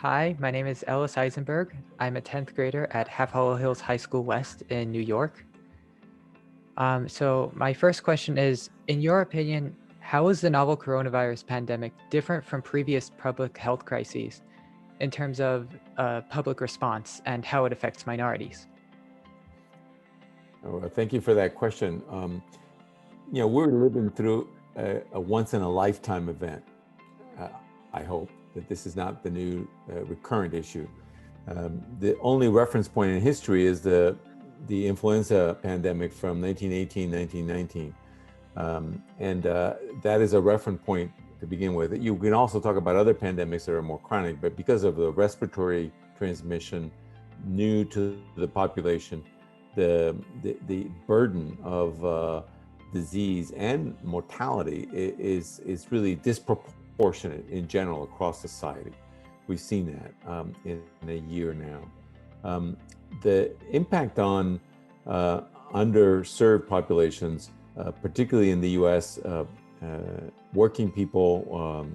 Hi, my name is Ellis Eisenberg. I'm a 10th grader at Half Hollow Hills High School West in New York. So my first question is, in your opinion, how is the novel coronavirus pandemic different from previous public health crises in terms of public response and how it affects minorities? Thank you for that question. We're living through a once in a lifetime event. Uh, I hope that this is not the new recurrent issue. The only reference point in history is the influenza pandemic from 1918, 1919. That is a reference point to begin with. You can also talk about other pandemics that are more chronic, but because of the respiratory transmission new to the population, the burden of disease and mortality is really disproportionate in general across society. We've seen that in a year now. The impact on underserved populations, particularly in the U.S., working people,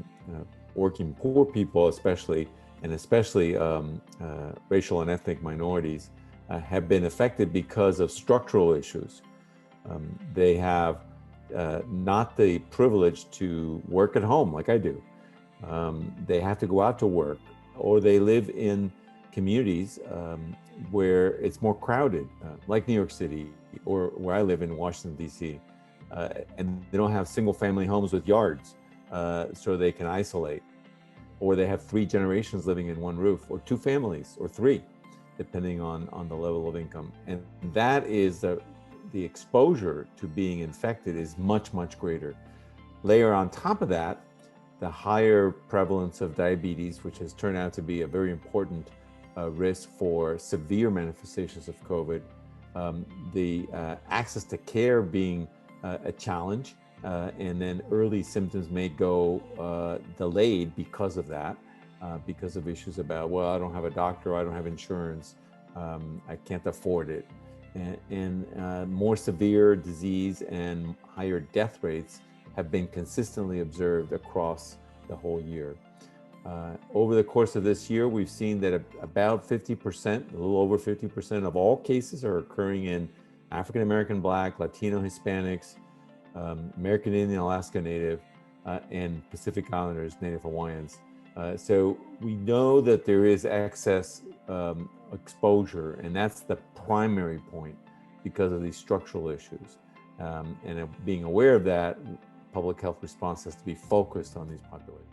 working poor people especially, and especially racial and ethnic minorities, have been affected because of structural issues. They have not the privilege to work at home like I do. They have to go out to work, or they live in communities where it's more crowded, like New York City, or where I live in Washington, D.C. And they don't have single family homes with yards, so they can isolate. Or they have 3 generations living in one roof, or 2 families, or 3, depending on the level of income. And that is the exposure to being infected is much, much greater. Layer on top of that, the higher prevalence of diabetes, which has turned out to be a very important risk for severe manifestations of COVID, the access to care being a challenge, and then early symptoms may go delayed because of that, because of issues about, well, I don't have a doctor, I don't have insurance, I can't afford it. And more severe disease and higher death rates have been consistently observed across the whole year. Over the course of this year, we've seen that about 50%, a little over 50% of all cases are occurring in African American, Black, Latino, Hispanics, American Indian, Alaska Native, and Pacific Islanders, Native Hawaiians. So we know that there is excess exposure, and that's the primary point because of these structural issues. And being aware of that, public health response has to be focused on these populations.